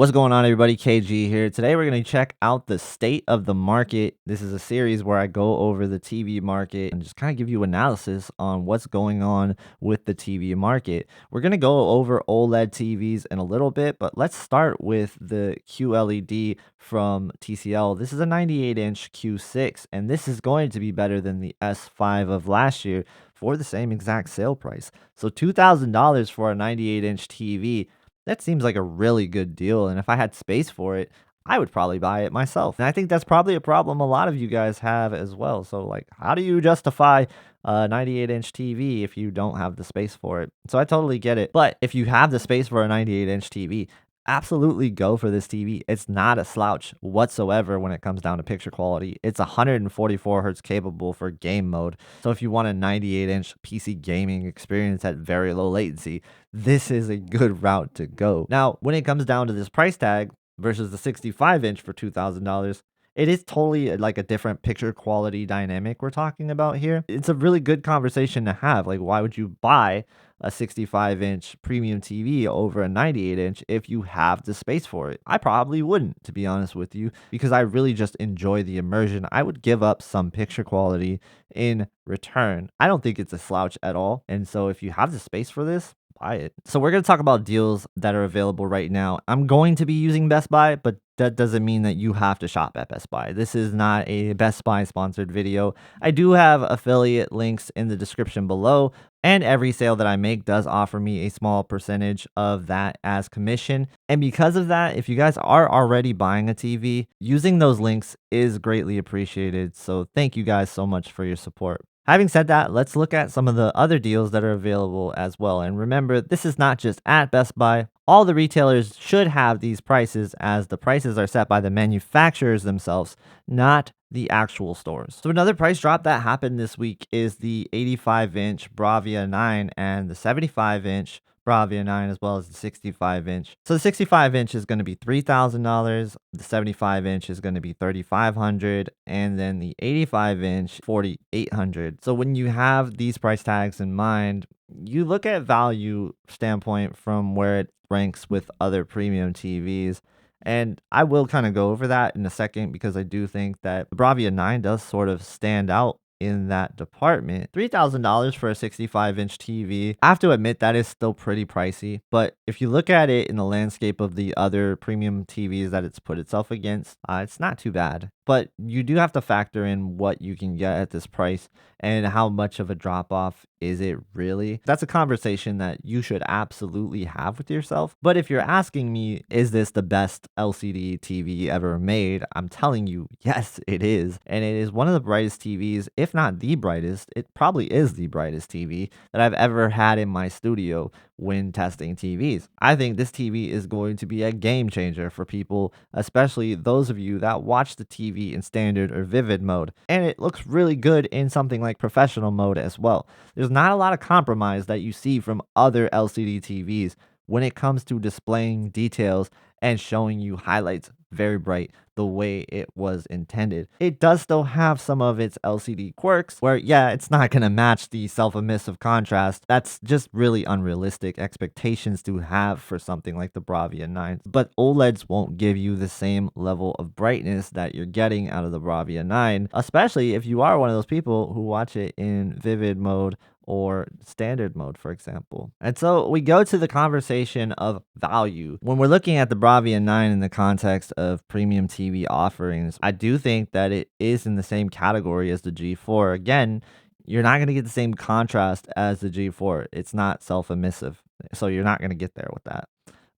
What's going on, everybody? KG here. Today, we're going to check out the state of the market. This is a series where I go over the TV market and just kind of give you analysis on what's going on with the TV market. We're going to go over OLED TVs in a little bit, but let's start with the QLED from TCL. This is a 98-inch Q6, and this is going to be better than the S5 of last year for the same exact sale price. So $2,000 for a 98-inch TV, that seems like a really good deal, and if I had space for it, I would probably buy it myself. And I think that's probably a problem a lot of you guys have as well. So, like, how do you justify a 98-inch TV if you don't have the space for it? So I totally get it. But if you have the space for a 98-inch TV, absolutely go for this TV. It's not a slouch whatsoever when it comes down to picture quality. It's 144 hertz capable for game mode. So if you want a 98-inch PC gaming experience at very low latency, this is a good route to go. Now, when it comes down to this price tag versus the 65-inch for $2,000, it is totally like a different picture quality dynamic we're talking about here. It's a really good conversation to have. Like, why would you buy a 65-inch premium TV over a 98-inch if you have the space for it? I probably wouldn't, to be honest with you, because I really just enjoy the immersion. I would give up some picture quality in return. I don't think it's a slouch at all. And so if you have the space for this, buy it. So we're going to talk about deals that are available right now. I'm going to be using Best Buy, but that doesn't mean that you have to shop at Best Buy. This is not a Best Buy sponsored video. I do have affiliate links in the description below, and every sale that I make does offer me a small percentage of that as commission. And because of that, if you guys are already buying a TV, using those links is greatly appreciated. So thank you guys so much for your support. Having said that, let's look at some of the other deals that are available as well. And remember, this is not just at Best Buy. All the retailers should have these prices, as the prices are set by the manufacturers themselves, not the actual stores. So another price drop that happened this week is the 85-inch Bravia 9 and the 75-inch Bravia 9, as well as the 65-inch. So the 65-inch is going to be $3,000, the 75-inch is going to be $3,500, and then the 85-inch $4,800. So when you have these price tags in mind, you look at value standpoint from where it ranks with other premium TVs. And I will kind of go over that in a second, because I do think that the Bravia 9 does sort of stand out in that department. $3,000 for a 65-inch TV. I have to admit that is still pretty pricey, but if you look at it in the landscape of the other premium TVs that it's put itself against, it's not too bad. But you do have to factor in what you can get at this price and how much of a drop off is it really. That's a conversation that you should absolutely have with yourself. But if you're asking me, is this the best LCD TV ever made? I'm telling you, yes, it is. And it is one of the brightest TVs, if not the brightest. It probably is the brightest TV that I've ever had in my studio when testing TVs. I think this TV is going to be a game changer for people, especially those of you that watch the TV in standard or vivid mode. And it looks really good in something like professional mode as well. There's not a lot of compromise that you see from other LCD TVs when it comes to displaying details and showing you highlights very bright the way it was intended. It does still have some of its LCD quirks where, yeah, it's not going to match the self-emissive contrast. That's just really unrealistic expectations to have for something like the Bravia 9. But OLEDs won't give you the same level of brightness that you're getting out of the Bravia 9, especially if you are one of those people who watch it in vivid mode or standard mode, for example. And so we go to the conversation of value. When we're looking at the Bravia 9 in the context of premium TV offerings, I do think that it is in the same category as the G4. Again, you're not going to get the same contrast as the G4. It's not self-emissive, so you're not going to get there with that.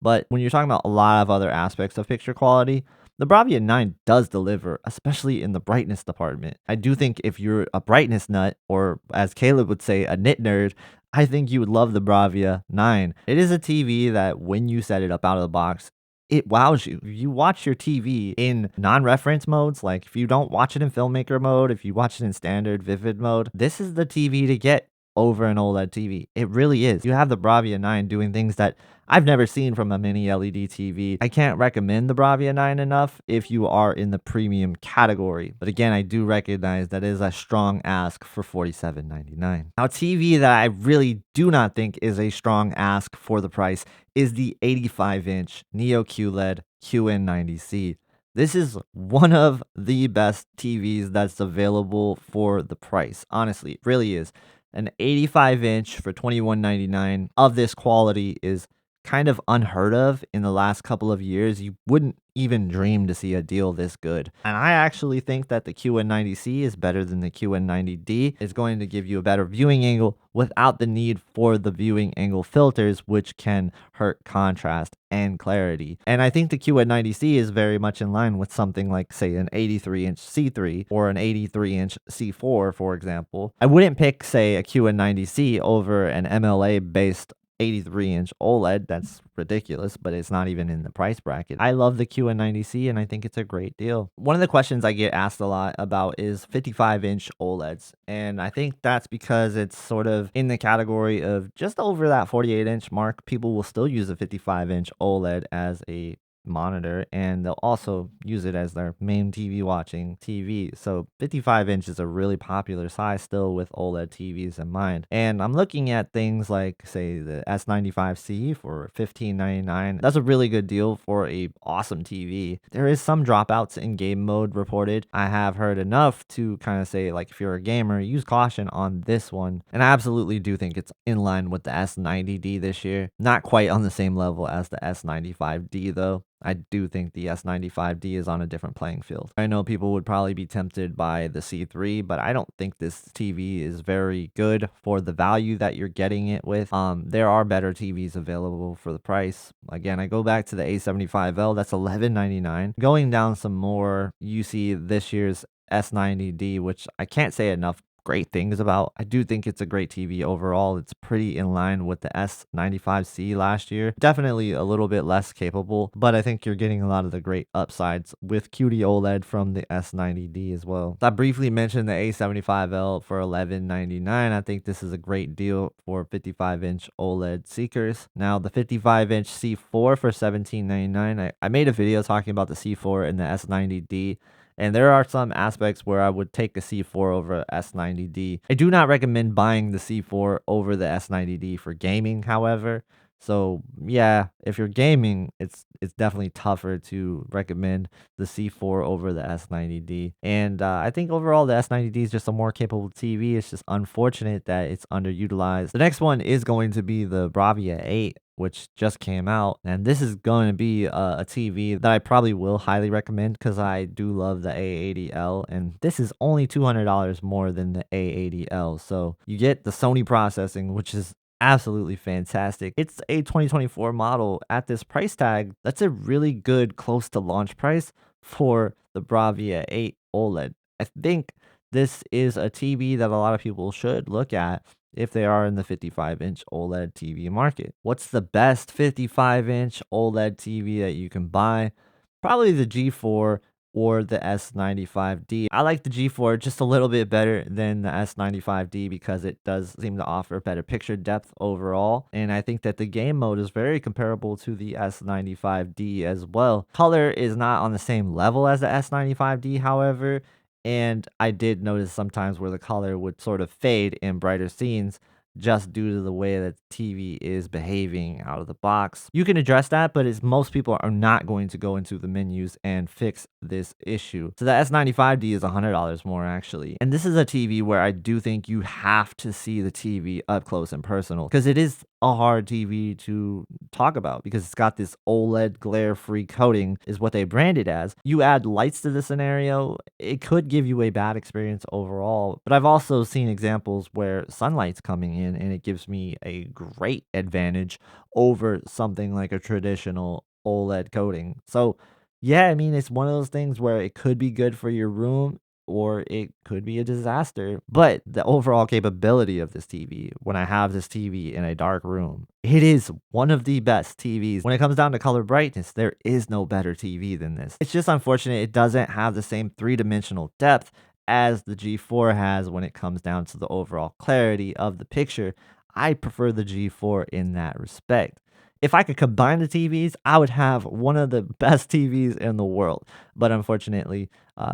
But when you're talking about a lot of other aspects of picture quality, the Bravia 9 does deliver, especially in the brightness department. I do think if you're a brightness nut, or as Caleb would say, a nit nerd, I think you would love the Bravia 9. It is a TV that when you set it up out of the box, it wows you. You watch your TV in non-reference modes, like if you don't watch it in filmmaker mode, if you watch it in standard vivid mode, this is the TV to get over an OLED TV. It really is. You have the Bravia 9 doing things that I've never seen from a mini LED TV. I can't recommend the Bravia 9 enough if you are in the premium category. But again, I do recognize that is a strong ask for $47.99. Now, a TV that I really do not think is a strong ask for the price is the 85-inch Neo QLED QN90C. This is one of the best TVs that's available for the price. Honestly, it really is. An 85-inch for $21.99 of this quality is kind of unheard of in the last couple of years. You wouldn't even dream to see a deal this good. And I actually think that the QN90C is better than the QN90D. It's going to give you a better viewing angle without the need for the viewing angle filters, which can hurt contrast and clarity. And I think the QN90C is very much in line with something like, say, an 83-inch C3 or an 83-inch C4, for example. I wouldn't pick, say, a QN90C over an MLA-based 83-inch OLED. That's ridiculous, but it's not even in the price bracket. I love the QN90C and I think it's a great deal. One of the questions I get asked a lot about is 55-inch OLEDs, and I think that's because it's sort of in the category of just over that 48-inch mark. People will still use a 55-inch OLED as a monitor, and they'll also use it as their main TV watching TV. So 55 inch is a really popular size still with OLED TVs in mind. And I'm looking at things like, say, the S95C for $15.99. That's a really good deal for a awesome TV. There is some dropouts in game mode reported. I have heard enough to kind of say, like, if you're a gamer, use caution on this one. And I absolutely do think it's in line with the S90D this year. Not quite on the same level as the S95D though. I do think the S95D is on a different playing field. I know people would probably be tempted by the C3, but I don't think this TV is very good for the value that you're getting it with. There are better TVs available for the price. Again, I go back to the A75L, that's $11.99. Going down some more, you see this year's S90D, which I can't say enough great things about. I do think it's a great TV overall. It's pretty in line with the S95C last year. Definitely a little bit less capable, but I think you're getting a lot of the great upsides with QD OLED from the S90D as well. I briefly mentioned the A75L for $11.99. I think this is a great deal for 55-inch OLED seekers. Now, the 55-inch C4 for $17.99. I made a video talking about the C4 and the S90D. And there are some aspects where I would take a C4 over a S90D. I do not recommend buying the C4 over the S90D for gaming, however. So yeah, if you're gaming, it's definitely tougher to recommend the C4 over the S90D. And I think overall the S90D is just a more capable TV. It's just unfortunate that it's underutilized. The next one is going to be the Bravia 8, which just came out, and this is going to be a TV that I probably will highly recommend because I do love the A80L, and this is only $200 more than the A80L. So you get the Sony processing, which is absolutely fantastic. It's a 2024 model at this price tag. That's a really good close to launch price for the Bravia 8 OLED. I think this is a TV that a lot of people should look at if they are in the 55-inch OLED TV market. What's the best 55-inch OLED TV that you can buy? Probably the G4 or the S95D. I like the G4 just a little bit better than the S95D because it does seem to offer better picture depth overall. And I think that the game mode is very comparable to the S95D as well. Color is not on the same level as the S95D, however. And I did notice sometimes where the color would sort of fade in brighter scenes just due to the way that the TV is behaving out of the box. You can address that, but most people are not going to go into the menus and fix this issue. So the S95D is $100 more actually. And this is a TV where I do think you have to see the TV up close and personal because it is a hard TV to talk about because it's got this OLED glare-free coating is what they brand it as. You add lights to the scenario, it could give you a bad experience overall. But I've also seen examples where sunlight's coming in and it gives me a great advantage over something like a traditional OLED coating. So yeah, I mean, it's one of those things where it could be good for your room or it could be a disaster. But the overall capability of this TV, when I have this TV in a dark room, it is one of the best TVs. When it comes down to color brightness, there is no better TV than this. It's just unfortunate it doesn't have the same three-dimensional depth as the G4 has when it comes down to the overall clarity of the picture. I prefer the G4 in that respect. If I could combine the TVs, I would have one of the best TVs in the world. But unfortunately,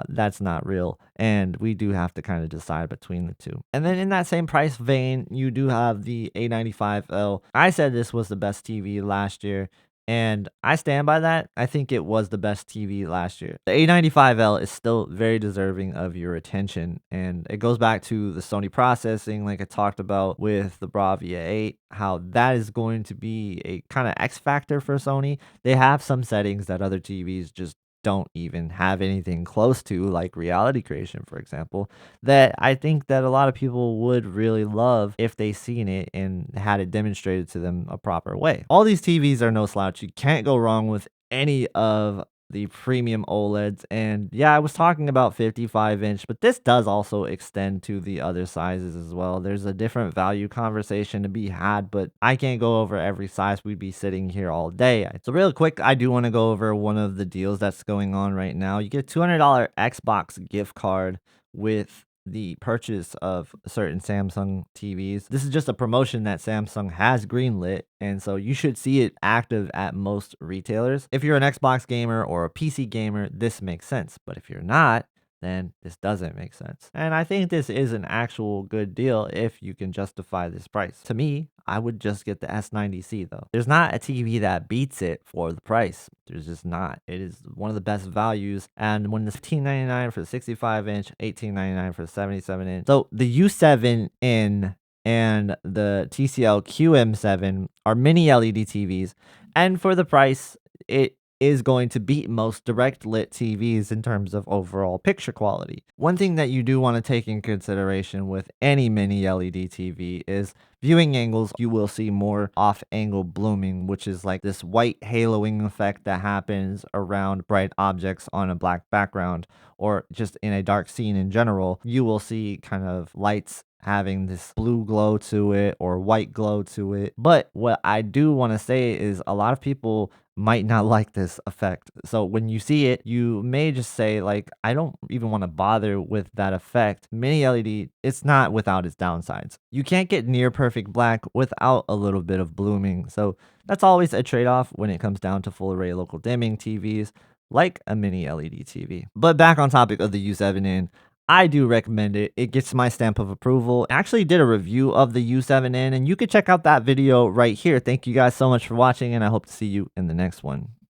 that's not real. And we do have to kind of decide between the two. And then in that same price vein, you do have the A95L. I said this was the best TV last year. And I stand by that. I think it was the best TV last year. The A95L is still very deserving of your attention. And it goes back to the Sony processing, like I talked about with the Bravia 8, how that is going to be a kind of X factor for Sony. They have some settings that other TVs just don't even have anything close to, like reality creation, for example, that I think that a lot of people would really love if they seen it and had it demonstrated to them a proper way. All these TVs are no slouch. You can't go wrong with any of the premium OLEDs. And yeah, I was talking about 55-inch, but this does also extend to the other sizes as well. There's a different value conversation to be had, but I can't go over every size. We'd be sitting here all day. So real quick, I do want to go over one of the deals that's going on right now. You get a $200 Xbox gift card with the purchase of certain Samsung TVs. This is just a promotion that Samsung has greenlit, and so you should see it active at most retailers. If you're an Xbox gamer or a PC gamer, this makes sense, but if you're not, then this doesn't make sense. And I think this is an actual good deal if you can justify this price. To me, I would just get the S90C though. There's not a TV that beats it for the price. There's just not. It is one of the best values. And when it's $15.99 for the 65-inch, $18.99 for the 77-inch. So the U7N and the TCL QM7 are mini LED TVs. And for the price, it is going to beat most direct lit TVs in terms of overall picture quality. One thing that you do want to take in consideration with any mini LED TV is viewing angles. You will see more off angle blooming, which is like this white haloing effect that happens around bright objects on a black background or just in a dark scene in general. You will see kind of lights having this blue glow to it or white glow to it. But what I do want to say is a lot of people might not like this effect. So when you see it, you may just say like, I don't even want to bother with that effect. Mini LED, it's not without its downsides. You can't get near perfect black without a little bit of blooming. So that's always a trade-off when it comes down to full array local dimming TVs like a mini LED TV. But back on topic of the U7N, I do recommend it. It gets my stamp of approval. I actually did a review of the U7N, and you can check out that video right here. Thank you guys so much for watching, and I hope to see you in the next one.